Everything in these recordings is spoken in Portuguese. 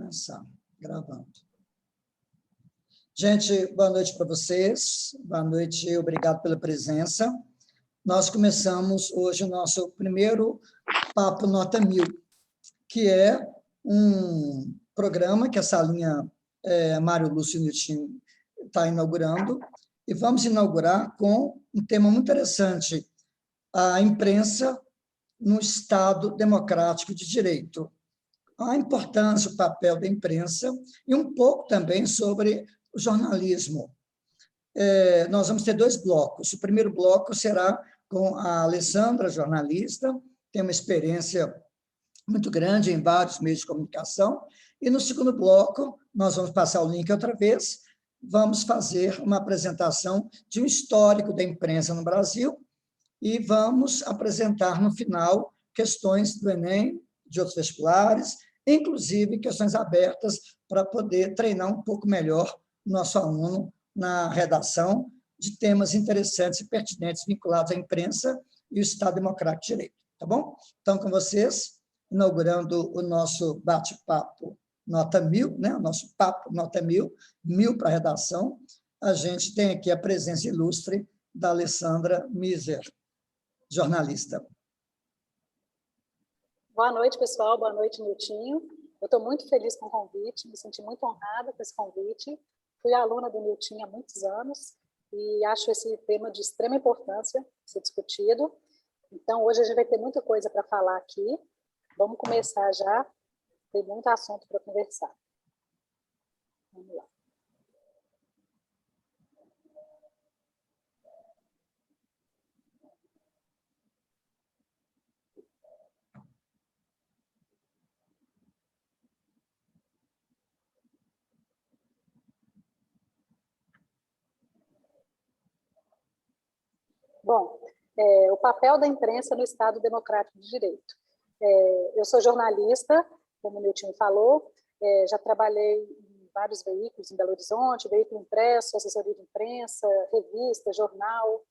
começar, gravando. Gente, boa noite para vocês, boa noite, obrigado pela presença. Nós começamos hoje o nosso primeiro Papo Nota 1000, que é um programa que a Salinha Mário Lúcio Nilton está inaugurando, e vamos inaugurar com um tema muito interessante, a imprensa no Estado democrático de direito. A importância, o papel da imprensa e um pouco também sobre o jornalismo. Nós vamos ter 2 blocos. O primeiro bloco será com a Alessandra, jornalista, tem uma experiência muito grande em vários meios de comunicação, e no segundo bloco, nós vamos passar o link outra vez, vamos fazer uma apresentação de um histórico da imprensa no Brasil e vamos apresentar no final questões do Enem, de outros vestibulares, inclusive questões abertas para poder treinar um pouco melhor o nosso aluno na redação de temas interessantes e pertinentes vinculados à imprensa e o Estado Democrático de Direito. Tá bom? Então, com vocês, inaugurando o nosso bate-papo Nota 1000, né? O nosso papo Nota 1000, 1000 para a redação, a gente tem aqui a presença ilustre da Alessandra Miser, jornalista. Boa noite, pessoal. Boa noite, Niltinho. Eu estou muito feliz com o convite, me senti muito honrada com esse convite. Fui aluna do Niltinho há muitos anos e acho esse tema de extrema importância ser discutido. Então, hoje a gente vai ter muita coisa para falar aqui. Vamos começar já. Tem muito assunto para conversar. Vamos lá. Bom, o papel da imprensa no Estado Democrático de Direito. Eu sou jornalista, como o Nilton falou, já trabalhei em vários veículos em Belo Horizonte, veículo impresso, assessoria de imprensa, revista, jornal,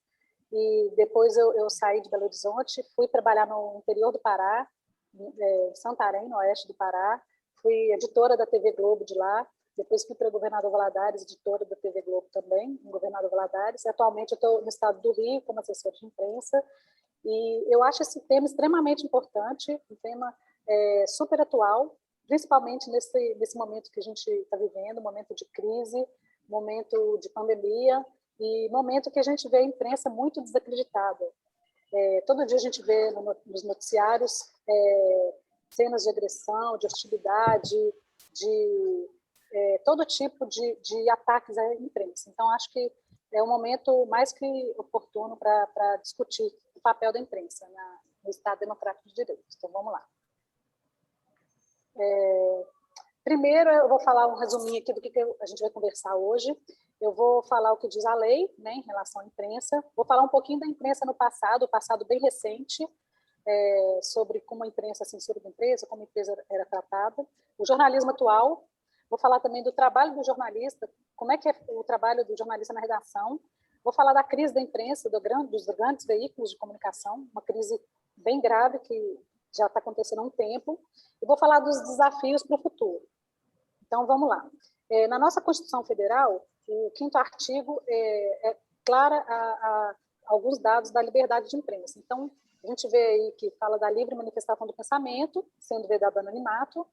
e depois eu saí de Belo Horizonte, fui trabalhar no interior do Pará, em Santarém, no oeste do Pará, fui editora da TV Globo de lá, depois fui para Governador Valadares, editora da TV Globo também, em Governador Valadares. Atualmente eu estou no estado do Rio como assessora de imprensa, e eu acho esse tema extremamente importante, um tema super atual, principalmente nesse momento que a gente está vivendo, momento de crise, momento de pandemia, e momento que a gente vê a imprensa muito desacreditada. Todo dia a gente vê nos noticiários cenas de agressão, de hostilidade, de todo tipo de ataques à imprensa. Então, acho que é um momento mais que oportuno para discutir o papel da imprensa no Estado Democrático de Direito. Então, vamos lá. Primeiro, eu vou falar um resuminho aqui do que a gente vai conversar hoje. Eu vou falar o que diz a lei, né, em relação à imprensa. Vou falar um pouquinho da imprensa no passado, o passado bem recente, sobre como a imprensa, a censura da imprensa, como a imprensa era tratada. O jornalismo atual. Vou falar também do trabalho do jornalista, como é que é o trabalho do jornalista na redação. Vou falar da crise da imprensa, dos grandes veículos de comunicação, uma crise bem grave que já está acontecendo há um tempo. E vou falar dos desafios para o futuro. Então, vamos lá. Na nossa Constituição Federal, o 5º artigo clara alguns dados da liberdade de imprensa. Então, a gente vê aí que fala da livre manifestação do pensamento, sendo vedado anonimato,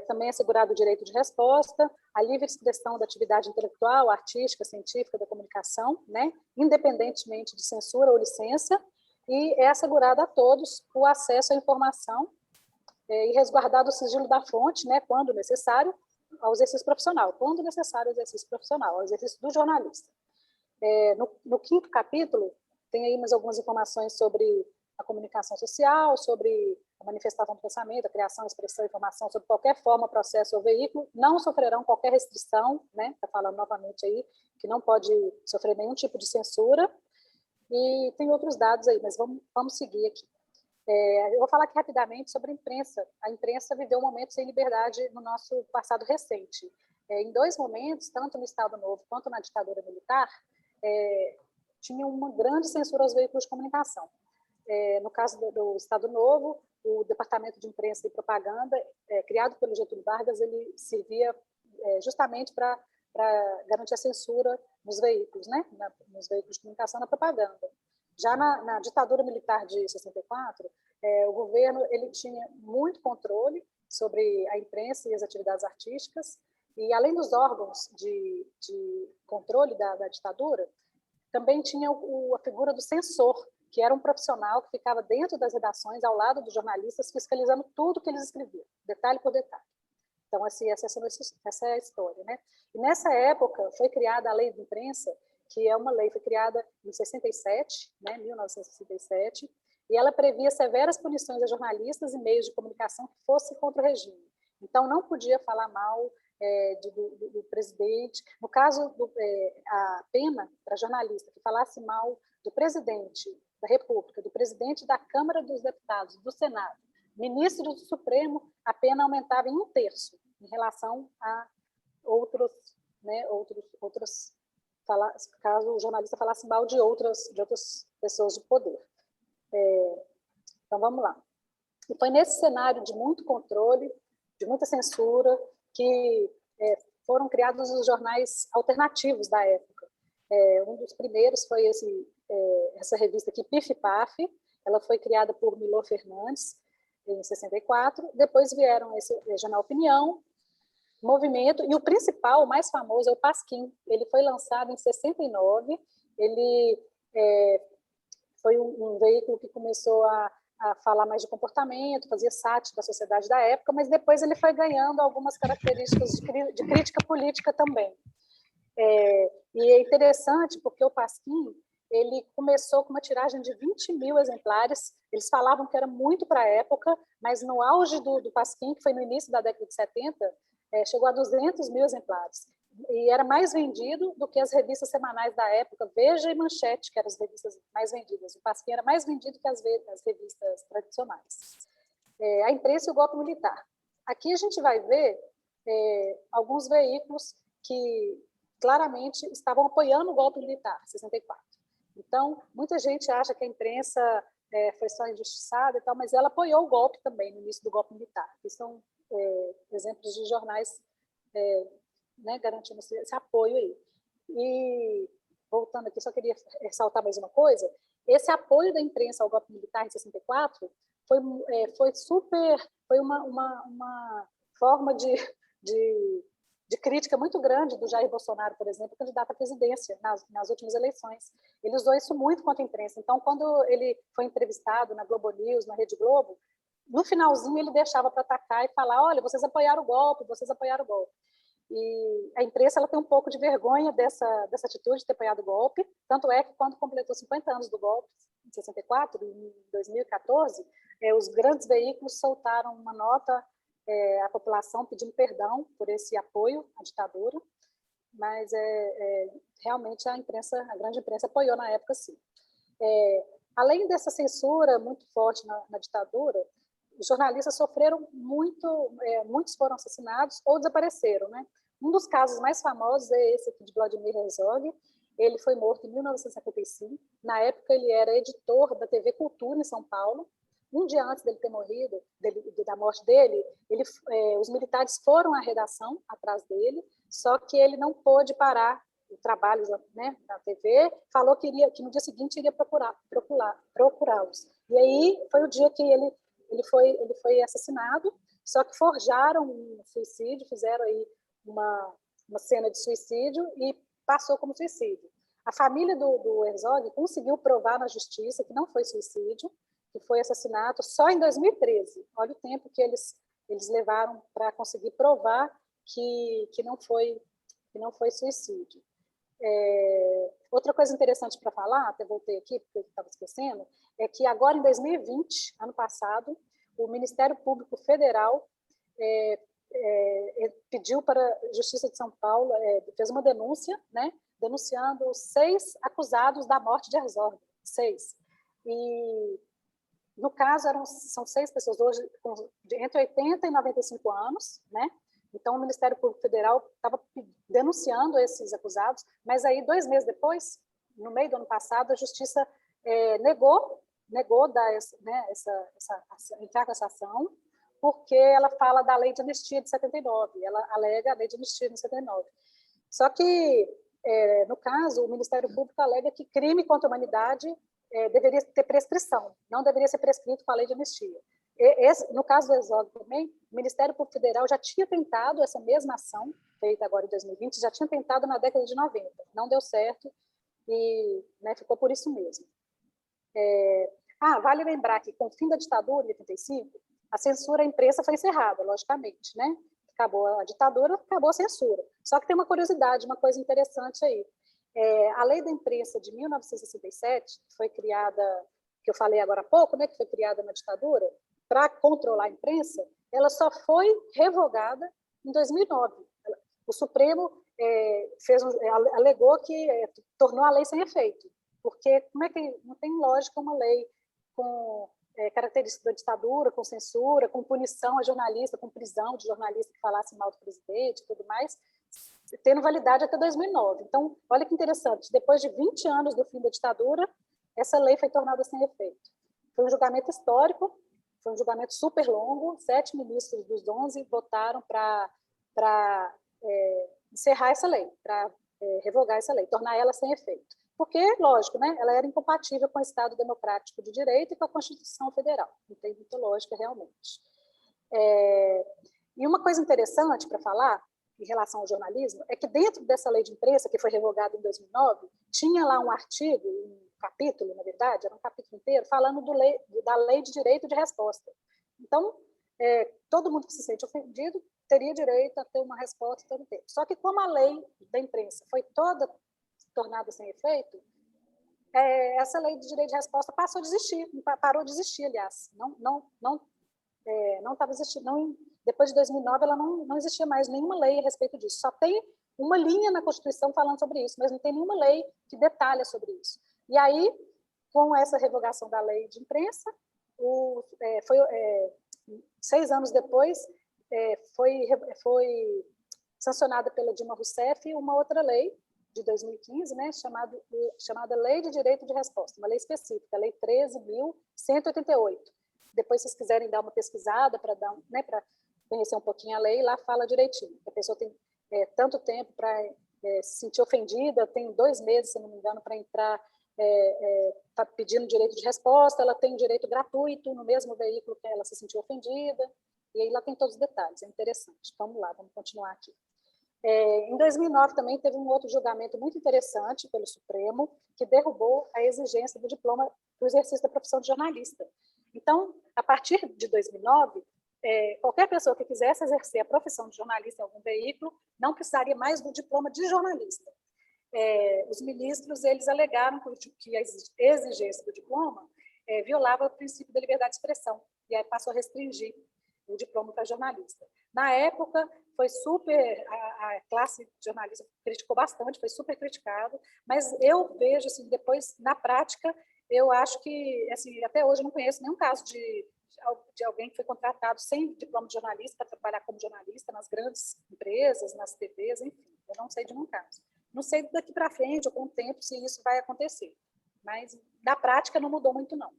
também assegurado o direito de resposta, a livre expressão da atividade intelectual, artística, científica, da comunicação, né, independentemente de censura ou licença, e é assegurado a todos o acesso à informação e resguardado o sigilo da fonte, né, quando necessário, ao exercício profissional, quando necessário ao exercício profissional, ao exercício do jornalista. No 5º capítulo, tem aí mais algumas informações sobre a comunicação social, sobre a manifestação do pensamento, a criação, expressão e informação sobre qualquer forma, processo ou veículo, não sofrerão qualquer restrição, né? Está falando novamente aí que não pode sofrer nenhum tipo de censura, e tem outros dados aí, mas vamos seguir aqui. Eu vou falar aqui rapidamente sobre a imprensa. A imprensa viveu um momento sem liberdade no nosso passado recente. Em 2 momentos, tanto no Estado Novo quanto na ditadura militar, tinha uma grande censura aos veículos de comunicação. No caso do Estado Novo, o Departamento de Imprensa e Propaganda, criado pelo Getúlio Vargas, ele servia justamente para garantir a censura nos veículos, né? Nos veículos de comunicação, na propaganda. Já na ditadura militar de 64, o governo ele tinha muito controle sobre a imprensa e as atividades artísticas, e além dos órgãos de controle da ditadura, também tinha a figura do censor, que era um profissional que ficava dentro das redações, ao lado dos jornalistas, fiscalizando tudo que eles escreviam, detalhe por detalhe. Então, assim, essa é a história, né? E nessa época foi criada a Lei de Imprensa, que é uma lei, foi criada em 67, né, 1967, e ela previa severas punições a jornalistas e meios de comunicação que fossem contra o regime. Então, não podia falar mal do presidente. No caso, a pena para jornalista que falasse mal do presidente da República, do presidente da Câmara dos Deputados, do Senado, ministro do Supremo, a pena aumentava em 1/3 em relação a caso o jornalista falasse mal de outras pessoas de poder. Então, vamos lá. E foi nesse cenário de muito controle, de muita censura, que foram criados os jornais alternativos da época. Um dos primeiros foi essa revista aqui, Pif Paf. Ela foi criada por Milor Fernandes, em 64. Depois vieram esse Jornal Opinião, Movimento, e o principal, o mais famoso, é o Pasquim. Ele foi lançado em 69. Ele foi um veículo que começou a falar mais de comportamento, fazia sátira da sociedade da época, mas depois ele foi ganhando algumas características de crítica política também. E é interessante porque o Pasquim ele começou com uma tiragem de 20 mil exemplares. Eles falavam que era muito para a época, mas no auge do Pasquim, que foi no início da década de 70, chegou a 200 mil exemplares. E era mais vendido do que as revistas semanais da época, Veja e Manchete, que eram as revistas mais vendidas. O Pasquim era mais vendido que as revistas tradicionais. A imprensa e o golpe militar. Aqui a gente vai ver alguns veículos que claramente estavam apoiando o golpe militar, 64. Então, muita gente acha que a imprensa foi só injustiçada e tal, mas ela apoiou o golpe também, no início do golpe militar. Que são exemplos de jornais garantindo esse apoio aí. E, voltando aqui, só queria ressaltar mais uma coisa. Esse apoio da imprensa ao golpe militar em 64 foi uma forma de crítica muito grande do Jair Bolsonaro, por exemplo, candidato à presidência nas últimas eleições. Ele usou isso muito contra a imprensa. Então, quando ele foi entrevistado na Globo News, na Rede Globo, no finalzinho ele deixava para atacar e falar: olha, vocês apoiaram o golpe, vocês apoiaram o golpe. E a imprensa ela tem um pouco de vergonha dessa atitude de ter apoiado o golpe, tanto é que quando completou 50 anos do golpe, em 64, em 2014, os grandes veículos soltaram uma nota à população pedindo perdão por esse apoio à ditadura, mas realmente a grande imprensa apoiou na época, sim. Além dessa censura muito forte na ditadura, os jornalistas sofreram muitos foram assassinados ou desapareceram, né? Um dos casos mais famosos é esse aqui de Vladimir Herzog. Ele foi morto em 1955. Na época, ele era editor da TV Cultura, em São Paulo. Um dia antes dele ter morrido, da morte dele, os militares foram à redação atrás dele, só que ele não pôde parar o trabalho, né, na TV, falou que no dia seguinte iria procurá-los. E aí foi o dia que ele foi assassinado, só que forjaram um suicídio, fizeram aí uma cena de suicídio e passou como suicídio. A família do Herzog conseguiu provar na justiça que não foi suicídio, que foi assassinato só em 2013. Olha o tempo que eles levaram para conseguir provar que não foi suicídio. Outra coisa interessante para falar, até voltei aqui porque eu estava esquecendo, é que agora em 2020, ano passado, o Ministério Público Federal pediu para a Justiça de São Paulo, fez uma denúncia, né, denunciando 6 acusados da morte de Herzog, 6. E, no caso, são 6 pessoas hoje entre 80 e 95 anos, né? Então, o Ministério Público Federal estava denunciando esses acusados, mas aí, 2 meses depois, no meio do ano passado, a Justiça negou negou dar entrar com essa ação, porque ela fala da lei de anistia de 79, ela alega a lei de anistia de 79. Só que, no caso, o Ministério Público alega que crime contra a humanidade deveria ter prescrição, não deveria ser prescrito com a lei de anistia. No caso do Exódio também, o Ministério Público Federal já tinha tentado essa mesma ação, feita agora em 2020, já tinha tentado na década de 90, não deu certo e, né, ficou por isso mesmo. Vale lembrar que, com o fim da ditadura, em 85, a censura à imprensa foi encerrada, logicamente, né? Acabou a ditadura, acabou a censura. Só que tem uma curiosidade, uma coisa interessante aí. A lei da imprensa de 1967, que foi criada, que eu falei agora há pouco, né, que foi criada na ditadura, para controlar a imprensa, ela só foi revogada em 2009. O Supremo alegou que tornou a lei sem efeito, porque como é que não tem lógica uma lei com características da ditadura, com censura, com punição a jornalista, com prisão de jornalista que falasse mal do presidente e tudo mais, tendo validade até 2009. Então, olha que interessante, depois de 20 anos do fim da ditadura, essa lei foi tornada sem efeito. Foi um julgamento histórico, foi um julgamento super longo, 7 ministros dos 11 votaram para encerrar essa lei, para revogar essa lei, tornar ela sem efeito. Porque, lógico, né, ela era incompatível com o Estado Democrático de Direito e com a Constituição Federal. Não tem muita lógica, realmente. E uma coisa interessante para falar, em relação ao jornalismo, é que dentro dessa lei de imprensa, que foi revogada em 2009, tinha lá um artigo, um capítulo, na verdade, era um capítulo inteiro, falando da lei de direito de resposta. Então, todo mundo que se sente ofendido teria direito a ter uma resposta todo tempo. Só que como a lei da imprensa foi toda tornada sem efeito, essa lei de direito de resposta passou a existir, parou de existir, aliás. Não estava existindo. Depois de 2009, ela não existia mais nenhuma lei a respeito disso. Só tem uma linha na Constituição falando sobre isso, mas não tem nenhuma lei que detalha sobre isso. E aí, com essa revogação da lei de imprensa, 6 anos depois, foi sancionada pela Dilma Rousseff uma outra lei, de 2015, né, chamada Lei de Direito de Resposta, uma lei específica, a Lei 13.188. Depois, se vocês quiserem dar uma pesquisada para conhecer um pouquinho a lei, lá fala direitinho. A pessoa tem tanto tempo para se sentir ofendida, tem 2 meses, se não me engano, para entrar tá pedindo direito de resposta, ela tem direito gratuito no mesmo veículo que ela se sentiu ofendida, e aí lá tem todos os detalhes, é interessante. Vamos lá, vamos continuar aqui. Em 2009 também teve um outro julgamento muito interessante pelo Supremo, que derrubou a exigência do diploma do exercício da profissão de jornalista. Então, a partir de 2009, qualquer pessoa que quisesse exercer a profissão de jornalista em algum veículo não precisaria mais do diploma de jornalista. Os ministros, eles alegaram que a exigência do diploma violava o princípio da liberdade de expressão, e aí passou a restringir o diploma para jornalista. Na época, foi a classe jornalista criticou bastante, foi super criticado, mas eu vejo, assim, depois, na prática, eu acho que, assim, até hoje eu não conheço nenhum caso de alguém que foi contratado sem diploma de jornalista para trabalhar como jornalista nas grandes empresas, nas TVs, enfim, eu não sei de nenhum caso. Não sei daqui para frente ou com o tempo se isso vai acontecer, mas na prática não mudou muito, não.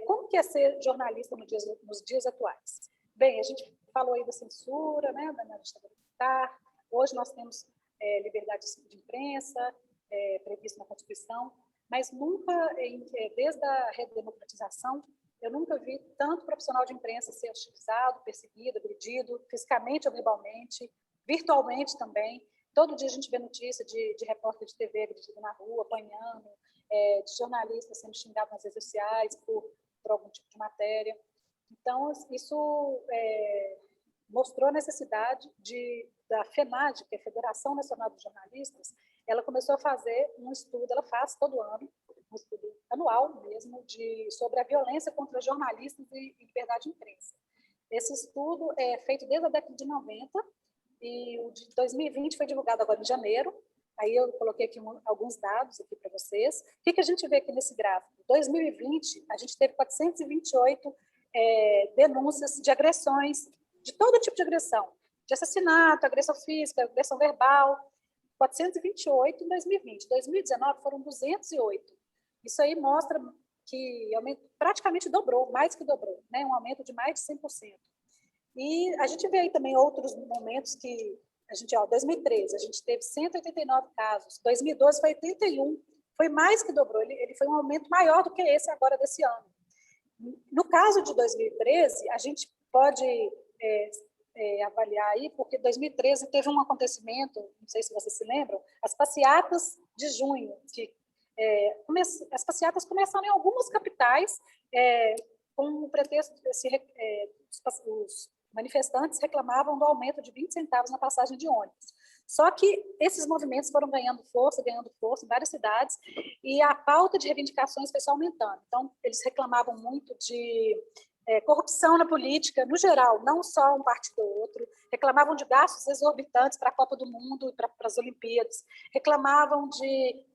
Como que é ser jornalista nos dias atuais? Bem, a gente falou aí da censura, né, da ditadura militar. Hoje nós temos liberdade de imprensa prevista na Constituição, mas nunca, desde a redemocratização, eu nunca vi tanto profissional de imprensa ser hostilizado, perseguido, agredido, fisicamente ou verbalmente, virtualmente também. Todo dia a gente vê notícia de repórter de TV agredido na rua, apanhando, de jornalista sendo xingado nas redes sociais por algum tipo de matéria. Então, isso mostrou a necessidade da FENAD, que é a Federação Nacional de Jornalistas, ela começou a fazer um estudo, ela faz todo ano, um estudo anual mesmo, sobre a violência contra jornalistas e liberdade de imprensa. Esse estudo é feito desde a década de 90, e o de 2020 foi divulgado agora em janeiro. Aí eu coloquei aqui alguns dados aqui para vocês. O que a gente vê aqui nesse gráfico? Em 2020, a gente teve 428 denúncias de agressões, de todo tipo de agressão, de assassinato, agressão física, agressão verbal, 428 em 2020. Em 2019 foram 208. Isso aí mostra que praticamente dobrou, mais que dobrou, né? Um aumento de mais de 100%. E a gente vê aí também outros momentos que a gente, 2013, a gente teve 189 casos, 2012 foi 81, foi mais que dobrou, ele foi um aumento maior do que esse agora desse ano. No caso de 2013, a gente pode avaliar aí, porque 2013 teve um acontecimento, não sei se vocês se lembram, as passeatas de junho, que as passeatas começaram em algumas capitais com o pretexto de os manifestantes reclamavam do aumento de 20 centavos na passagem de ônibus. Só que esses movimentos foram ganhando força em várias cidades, e a pauta de reivindicações foi só aumentando. Então, eles reclamavam muito de corrupção na política, no geral, não só um partido ou outro, reclamavam de gastos exorbitantes para a Copa do Mundo e para as Olimpíadas, reclamavam de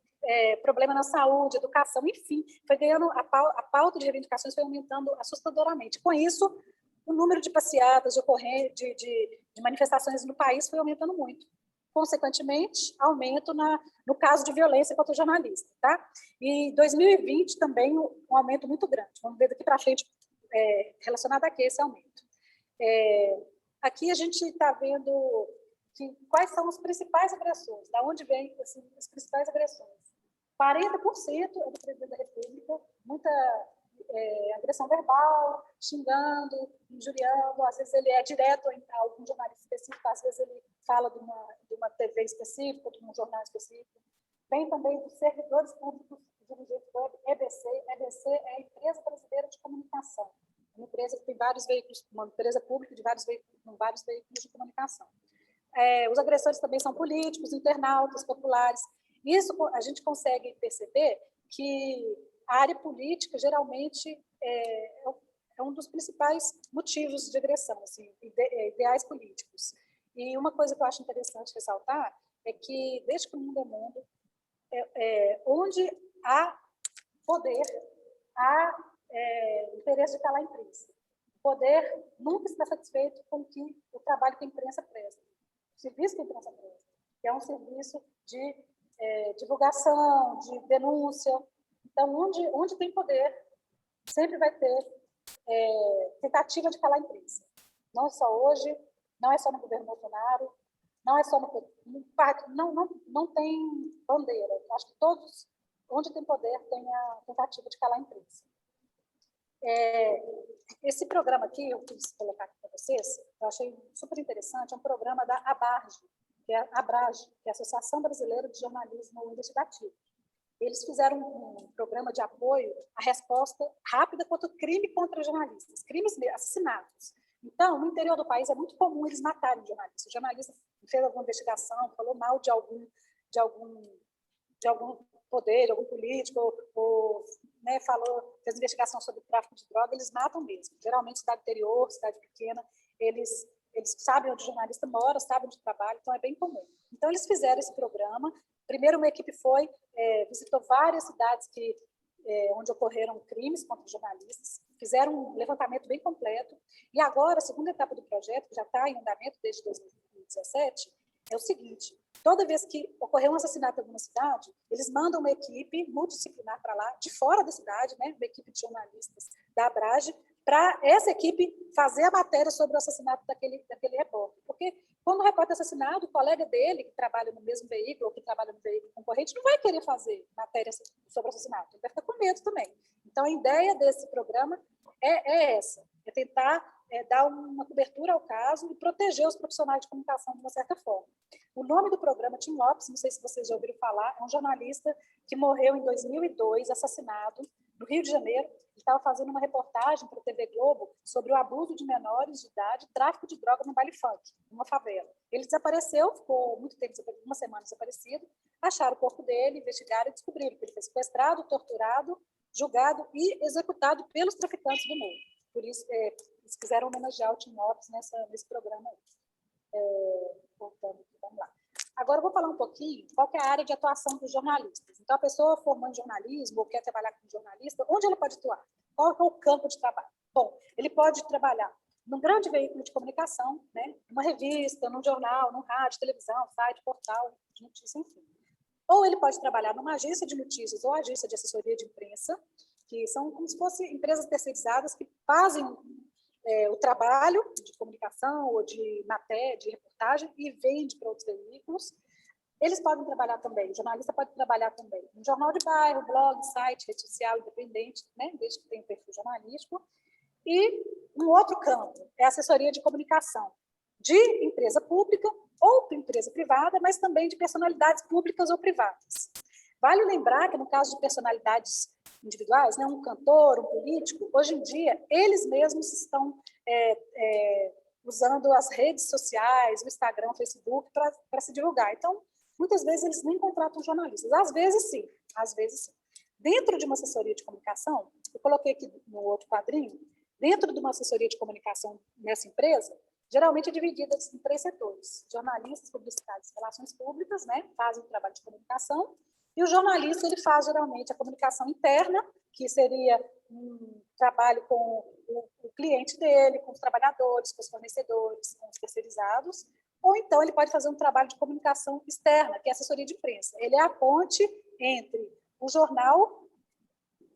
problema na saúde, educação, enfim, foi ganhando a pauta de reivindicações foi aumentando assustadoramente. Com isso, o número de passeatas, de manifestações no país foi aumentando muito. Consequentemente, aumento no caso de violência contra o jornalista. Tá? E 2020 também um aumento muito grande. Vamos ver daqui para frente relacionado a esse aumento. Aqui a gente está vendo quais são os principais agressores, da onde vêm as principais agressões. 40% é do presidente da República, muita agressão verbal, xingando, injuriando, às vezes ele é direto a algum jornalista específico, às vezes ele fala de uma TV específica, de um jornal específico. Vem também dos servidores públicos dirigidos pelo EBC. EBC é a Empresa Brasileira de Comunicação, uma empresa que tem vários veículos, uma empresa pública de vários veículos de comunicação. Os agressores também são políticos, internautas, populares. Isso a gente consegue perceber que a área política geralmente é um dos principais motivos de agressão, assim, ideais políticos. E uma coisa que eu acho interessante ressaltar é que, desde que o mundo é mundo, onde há poder, há interesse de calar a imprensa. O poder nunca está satisfeito com o trabalho que a imprensa presta, o serviço que a imprensa presta, que é um serviço de divulgação, de denúncia. Então, onde tem poder, sempre vai ter tentativa de calar a imprensa. Não só hoje, não é só no governo Bolsonaro, não é só não tem bandeira. Acho que todos, onde tem poder, tem a tentativa de calar a imprensa. Esse programa aqui, eu quis colocar aqui para vocês, eu achei super interessante, é um programa da ABRAGE, que é a Associação Brasileira de Jornalismo Investigativo. Eles fizeram um programa de apoio à resposta rápida contra o crime contra jornalistas, crimes, assassinatos. Então, no interior do país é muito comum eles matarem jornalistas. O jornalista fez alguma investigação, falou mal de algum poder, de algum político, ou fez investigação sobre o tráfico de droga, eles matam mesmo. Geralmente, cidade interior, cidade pequena, eles sabem onde o jornalista mora, sabem onde trabalha, então é bem comum. Então, eles fizeram esse programa. Primeiro, uma equipe visitou várias cidades onde ocorreram crimes contra jornalistas, fizeram um levantamento bem completo, e agora, a segunda etapa do projeto, que já está em andamento desde 2017, é o seguinte: toda vez que ocorrer um assassinato em alguma cidade, eles mandam uma equipe multidisciplinar para lá, de fora da cidade, né, uma equipe de jornalistas da ABRAGE, para essa equipe fazer a matéria sobre o assassinato daquele repórter. Porque quando o repórter é assassinado, o colega dele, que trabalha no mesmo veículo, ou que trabalha no veículo concorrente, não vai querer fazer matéria sobre o assassinato, ele vai ficar com medo também. Então, a ideia desse programa é essa, é tentar dar uma cobertura ao caso e proteger os profissionais de comunicação de uma certa forma. O nome do programa, Tim Lopes, não sei se vocês já ouviram falar, é um jornalista que morreu em 2002, assassinado, no Rio de Janeiro. Ele estava fazendo uma reportagem para a TV Globo sobre o abuso de menores de idade, tráfico de drogas no baile funk, numa favela. Ele desapareceu, ficou muito tempo, uma semana desaparecido, acharam o corpo dele, investigaram e descobriram que ele foi sequestrado, torturado, julgado e executado pelos traficantes do mundo. Por isso, eles quiseram homenagear o Tim Lopes nesse programa aí. Voltando aqui, vamos lá. Agora eu vou falar um pouquinho qual que é a área de atuação dos jornalistas. Então, a pessoa formou em jornalismo ou quer trabalhar como jornalista, onde ele pode atuar? Qual é o campo de trabalho? Bom, ele pode trabalhar num grande veículo de comunicação, né? Numa revista, num jornal, num rádio, televisão, site, portal, de notícia, enfim. Ou ele pode trabalhar numa agência de notícias ou agência de assessoria de imprensa, que são como se fossem empresas terceirizadas que fazem o trabalho de comunicação ou de matéria, de reportagem e vende para outros veículos. Eles podem trabalhar também, o jornalista pode trabalhar também no jornal de bairro, blog, site, rede social, independente, né, desde que tenha um perfil jornalístico. E um outro campo é a assessoria de comunicação de empresa pública ou empresa privada, mas também de personalidades públicas ou privadas. Vale lembrar que, no caso de personalidades individuais, né, um cantor, um político, hoje em dia, eles mesmos estão usando as redes sociais, o Instagram, o Facebook, para se divulgar. Então, muitas vezes, eles nem contratam jornalistas. Às vezes, sim. Às vezes, sim. Dentro de uma assessoria de comunicação, eu coloquei aqui no outro quadrinho, dentro de uma assessoria de comunicação nessa empresa, geralmente é dividida em 3 setores. Jornalistas, publicitários e relações públicas, né, fazem o trabalho de comunicação, e o jornalista ele faz, geralmente, a comunicação interna, que seria um trabalho com o cliente dele, com os trabalhadores, com os fornecedores, com os terceirizados, ou então ele pode fazer um trabalho de comunicação externa, que é a assessoria de imprensa. Ele é a ponte entre o jornal,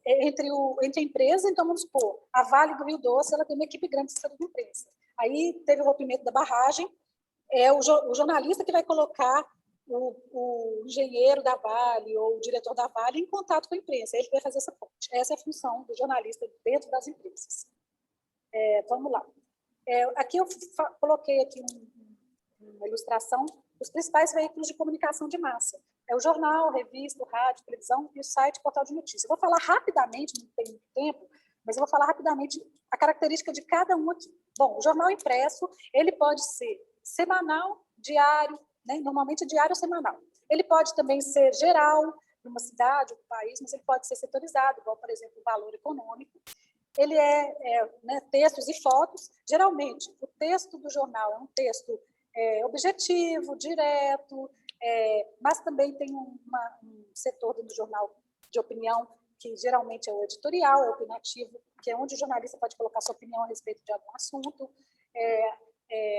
entre a empresa. Então, vamos supor, a Vale do Rio Doce, ela tem uma equipe grande de assessoria de imprensa. Aí teve o rompimento da barragem, é o jornalista que vai colocar o engenheiro da Vale ou o diretor da Vale em contato com a imprensa. Ele vai fazer essa ponte. Essa é a função do jornalista dentro das empresas. Vamos lá. Aqui eu coloquei aqui uma ilustração dos principais veículos de comunicação de massa. É o jornal, revista, o rádio, televisão e o site, portal de notícias. Eu vou falar rapidamente, não tem muito tempo, mas eu vou falar rapidamente a característica de cada um aqui. Bom, o jornal impresso, ele pode ser semanal, diário, né? Normalmente diário ou semanal. Ele pode também ser geral, numa cidade ou país, mas ele pode ser setorizado, igual, por exemplo, o Valor Econômico. Ele né, textos e fotos. Geralmente, o texto do jornal é um texto objetivo, direto, mas também tem um setor do jornal de opinião, que geralmente é o editorial, é o opinativo, que é onde o jornalista pode colocar sua opinião a respeito de algum assunto.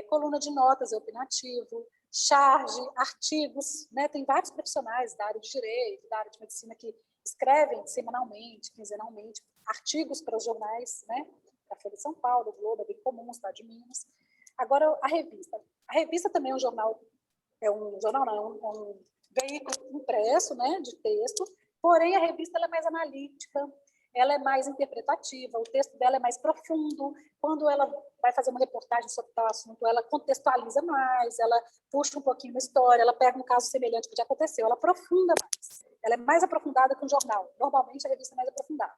Coluna de notas é opinativo, charge, artigos, né? Tem vários profissionais da área de direito, da área de medicina, que escrevem semanalmente, quinzenalmente, artigos para os jornais, né? Para a Folha de São Paulo, o Globo, é bem comum, Estado de Minas. Agora, a revista. A revista também é um jornal, é um veículo impresso, né, de texto, porém a revista ela é mais analítica, ela é mais interpretativa, o texto dela é mais profundo. Quando ela vai fazer uma reportagem sobre tal assunto, ela contextualiza mais, ela puxa um pouquinho uma história, ela pega um caso semelhante que já aconteceu, ela aprofunda mais. Ela é mais aprofundada que um jornal. Normalmente, a revista é mais aprofundada.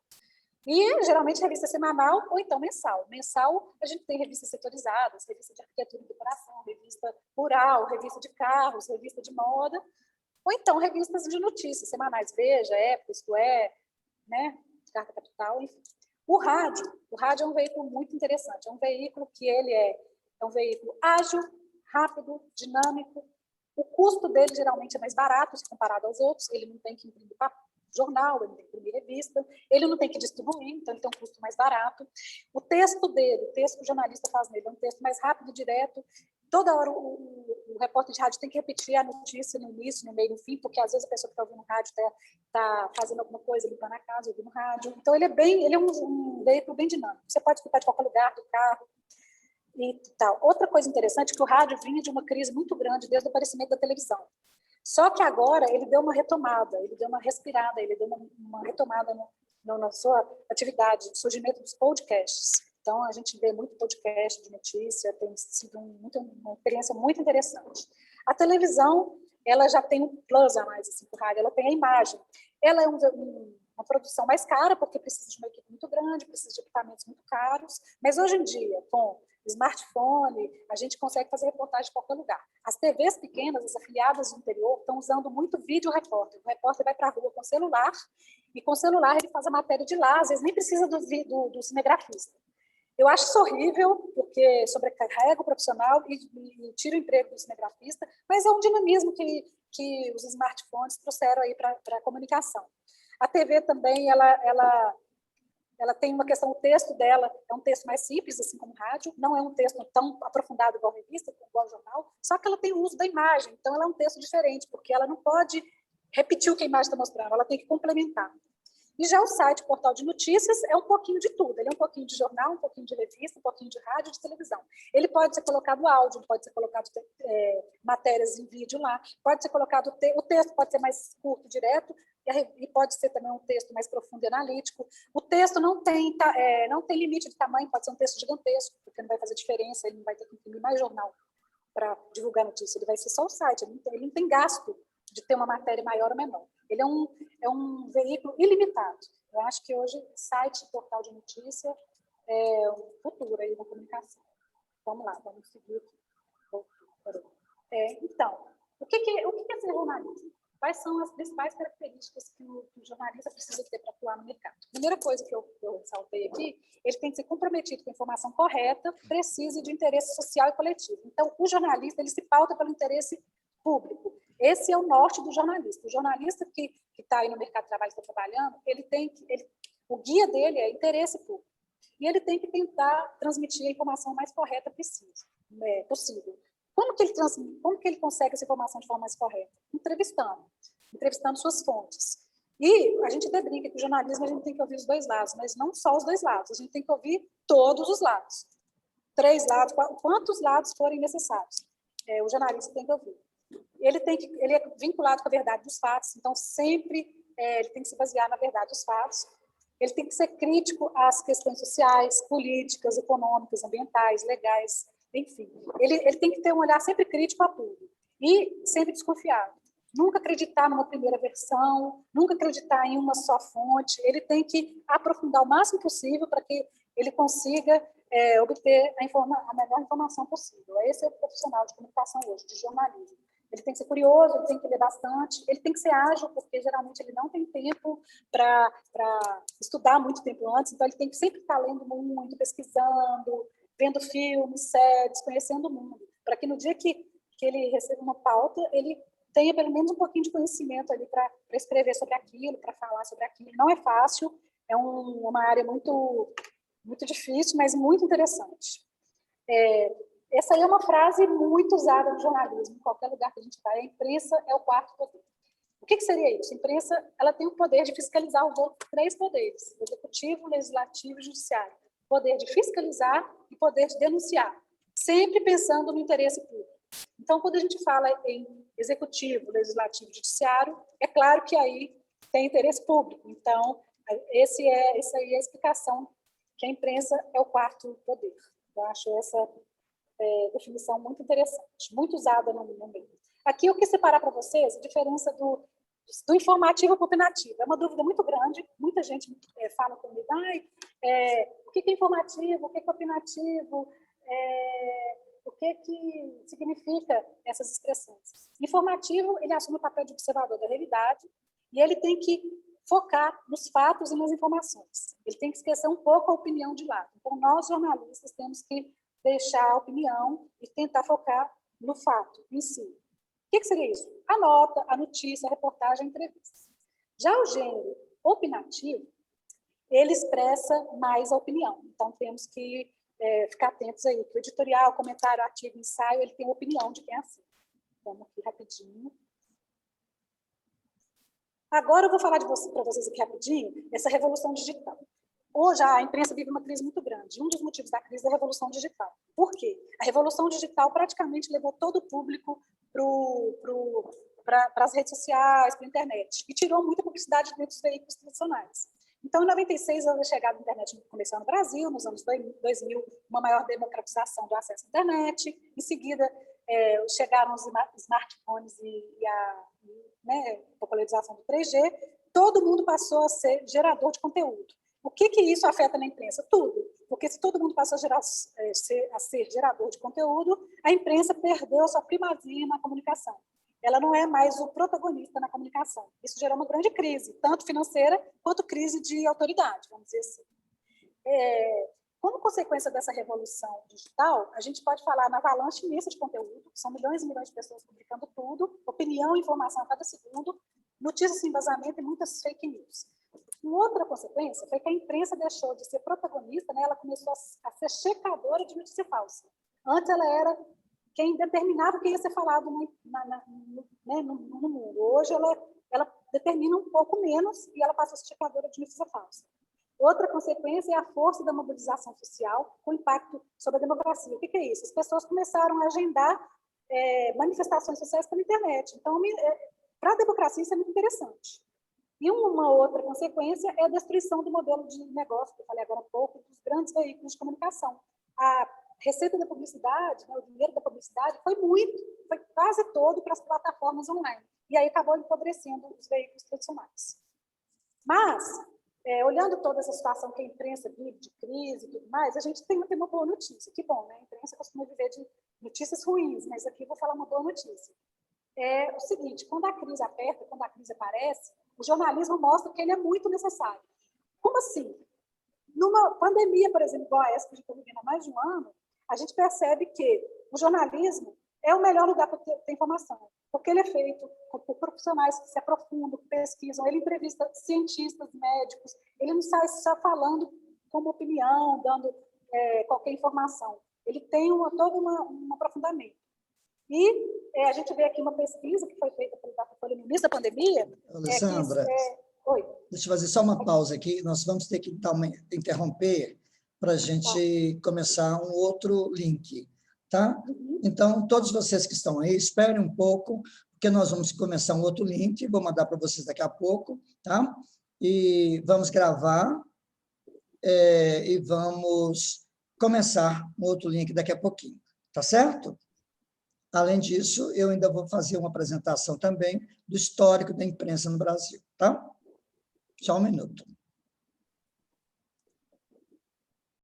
E, geralmente, revista semanal ou então mensal. Mensal, a gente tem revistas setorizadas, revista de arquitetura e decoração, revista rural, revista de carros, revista de moda, ou então revistas de notícias semanais, Veja, Época, Isto É, né? Carta Capital, enfim. O rádio é um veículo muito interessante. É um veículo que ele é um veículo ágil, rápido, dinâmico. O custo dele geralmente é mais barato se comparado aos outros. Ele não tem que imprimir jornal, ele não tem que imprimir revista, ele não tem que distribuir, então ele tem um custo mais barato. O texto dele, o texto que o jornalista faz nele, é um texto mais rápido, direto. Toda hora o repórter de rádio tem que repetir a notícia no início, no meio, no fim, porque às vezes a pessoa que está ouvindo rádio está fazendo alguma coisa, limpando a casa, ouvindo rádio. Então ele é um veículo bem dinâmico. Você pode escutar de qualquer lugar do carro e tal. Outra coisa interessante é que o rádio vinha de uma crise muito grande desde o aparecimento da televisão. Só que agora ele deu uma retomada, ele deu uma respirada, ele deu uma retomada na sua atividade, no surgimento dos podcasts. Então, a gente vê muito podcast de notícia, tem sido uma experiência muito interessante. A televisão, ela já tem um plus a mais, assim, por rádio, ela tem a imagem. Ela é uma produção mais cara, porque precisa de uma equipe muito grande, precisa de equipamentos muito caros, mas hoje em dia, com smartphone, a gente consegue fazer reportagem em qualquer lugar. As TVs pequenas, as afiliadas do interior, estão usando muito vídeo repórter. O repórter vai para a rua com celular, e com o celular ele faz a matéria de lá, às vezes nem precisa do cinegrafista. Eu acho isso horrível, porque sobrecarrega o profissional e tira o emprego do cinegrafista, mas é um dinamismo que os smartphones trouxeram aí para a comunicação. A TV também, ela tem uma questão, o texto dela é um texto mais simples, assim como rádio, não é um texto tão aprofundado igual a revista, igual ao jornal, só que ela tem o uso da imagem, então ela é um texto diferente, porque ela não pode repetir o que a imagem está mostrando, ela tem que complementar. E já o site, portal de notícias, é um pouquinho de tudo. Ele é um pouquinho de jornal, um pouquinho de revista, um pouquinho de rádio, de televisão. Ele pode ser colocado áudio, pode ser colocado matérias em vídeo lá, pode ser colocado o texto, pode ser mais curto, direto, e pode ser também um texto mais profundo e analítico. O texto não tem limite de tamanho, pode ser um texto gigantesco, porque não vai fazer diferença, ele não vai ter que imprimir mais jornal para divulgar notícia, ele vai ser só o site, ele não tem gasto de ter uma matéria maior ou menor. Ele é um veículo ilimitado. Eu acho que hoje site, portal de notícia é o futuro aí da comunicação. Vamos lá, vamos seguir aqui. Então, o que é ser jornalista? Quais são as principais características que o jornalista precisa ter para atuar no mercado? A primeira coisa que eu ressaltei aqui, ele tem que ser comprometido com a informação correta, precisa e de interesse social e coletivo. Então, o jornalista ele se pauta pelo interesse público. Esse é o norte do jornalista. O jornalista que está aí no mercado de trabalho, está trabalhando, o guia dele é interesse público. E ele tem que tentar transmitir a informação mais correta possível. Como que ele consegue essa informação de forma mais correta? Entrevistando suas fontes. E a gente até brinca que o jornalismo a gente tem que ouvir os dois lados, mas não só os dois lados, a gente tem que ouvir todos os lados. 3 lados, quantos lados forem necessários. O jornalista tem que ouvir. Ele é vinculado com a verdade dos fatos, então sempre ele tem que se basear na verdade dos fatos. Ele tem que ser crítico às questões sociais, políticas, econômicas, ambientais, legais, enfim. Ele tem que ter um olhar sempre crítico a tudo e sempre desconfiado. Nunca acreditar numa primeira versão, nunca acreditar em uma só fonte. Ele tem que aprofundar o máximo possível para que ele consiga obter a melhor informação possível. Esse é o profissional de comunicação hoje, de jornalismo. Ele tem que ser curioso, ele tem que ler bastante, ele tem que ser ágil, porque geralmente ele não tem tempo para estudar muito tempo antes, então ele tem que sempre estar lendo muito, pesquisando, vendo filmes, séries, conhecendo o mundo, para que no dia que ele receba uma pauta, ele tenha pelo menos um pouquinho de conhecimento ali para escrever sobre aquilo, para falar sobre aquilo. Não é fácil, é uma área muito, muito difícil, mas muito interessante. Essa aí é uma frase muito usada no jornalismo, em qualquer lugar que a gente vai. A imprensa é o quarto poder. O que seria isso? A imprensa ela tem o poder de fiscalizar os outros 3 poderes: executivo, legislativo e judiciário. Poder de fiscalizar e poder de denunciar, sempre pensando no interesse público. Então, quando a gente fala em executivo, legislativo e judiciário, é claro que aí tem interesse público. Então, essa aí é a explicação que a imprensa é o quarto poder. Eu acho essa definição muito interessante, muito usada no meio. Aqui eu quis separar para vocês a diferença do informativo para o opinativo. É uma dúvida muito grande, muita gente fala comigo, o que é informativo, o que é opinativo, o que significa essas expressões. Informativo, ele assume o papel de observador da realidade e ele tem que focar nos fatos e nas informações. Ele tem que esquecer um pouco a opinião de lado. Então, nós, jornalistas, temos que deixar a opinião e tentar focar no fato em si. O que seria isso? A nota, a notícia, a reportagem, a entrevista. Já o gênero opinativo, ele expressa mais a opinião. Então, temos que ficar atentos aí. O editorial, comentário, artigo, ensaio, ele tem a opinião de quem assina. Vamos aqui rapidinho. Agora eu vou falar para vocês aqui rapidinho essa revolução digital. Hoje a imprensa vive uma crise muito grande. Um dos motivos da crise é a revolução digital. Por quê? A revolução digital praticamente levou todo o público para as redes sociais, para a internet, e tirou muita publicidade dentro dos veículos tradicionais. Então, em 96, houve a chegada da internet começou no Brasil, nos anos 2000, uma maior democratização do acesso à internet. Em seguida, chegaram os smartphones e a popularização do 3G. Todo mundo passou a ser gerador de conteúdo. O que isso afeta na imprensa? Tudo. Porque se todo mundo passou a ser gerador de conteúdo, a imprensa perdeu a sua primazia na comunicação. Ela não é mais o protagonista na comunicação. Isso gerou uma grande crise, tanto financeira quanto crise de autoridade, vamos dizer assim. Como consequência dessa revolução digital, a gente pode falar na avalanche imensa de conteúdo, são milhões e milhões de pessoas publicando tudo, opinião e informação a cada segundo, notícias sem vazamento e muitas fake news. Uma outra consequência foi que a imprensa deixou de ser protagonista, né? Ela começou a ser checadora de notícia falsa. Antes ela era quem determinava o que ia ser falado no mundo. Hoje ela ela determina um pouco menos e ela passa a ser tipadora de notícia falsa. Outra consequência é a força da mobilização social com impacto sobre a democracia. O que é isso? As pessoas começaram a agendar manifestações sociais pela internet. Então, para a democracia, isso é muito interessante. E uma outra consequência é a destruição do modelo de negócio, que eu falei agora há pouco, dos grandes veículos de comunicação. A receita da publicidade, né, o dinheiro da publicidade, foi quase todo para as plataformas online. E aí acabou empobrecendo os veículos tradicionais. Mas, olhando toda essa situação que a imprensa vive, de crise e tudo mais, a gente tem uma boa notícia. Que bom, né? A imprensa costuma viver de notícias ruins, mas aqui eu vou falar uma boa notícia. É o seguinte, quando a crise aperta, quando a crise aparece, o jornalismo mostra que ele é muito necessário. Como assim? Numa pandemia, por exemplo, igual a essa que a gente está vivendo há mais de um ano, a gente percebe que o jornalismo é o melhor lugar para ter informação, porque ele é feito por profissionais que se aprofundam, que pesquisam, ele entrevista cientistas, médicos, ele não sai só falando como opinião, dando qualquer informação. Ele tem todo um aprofundamento. E a gente vê aqui uma pesquisa que foi feita pelo início da pandemia. Alessandra, oi. Deixa eu fazer só uma pausa aqui. Nós vamos ter que interromper para a gente começar um outro link, tá? Então, todos vocês que estão aí, esperem um pouco, porque nós vamos começar um outro link, vou mandar para vocês daqui a pouco, tá? E vamos gravar e vamos começar um outro link daqui a pouquinho, tá certo? Além disso, eu ainda vou fazer uma apresentação também do histórico da imprensa no Brasil, tá? Só um minuto.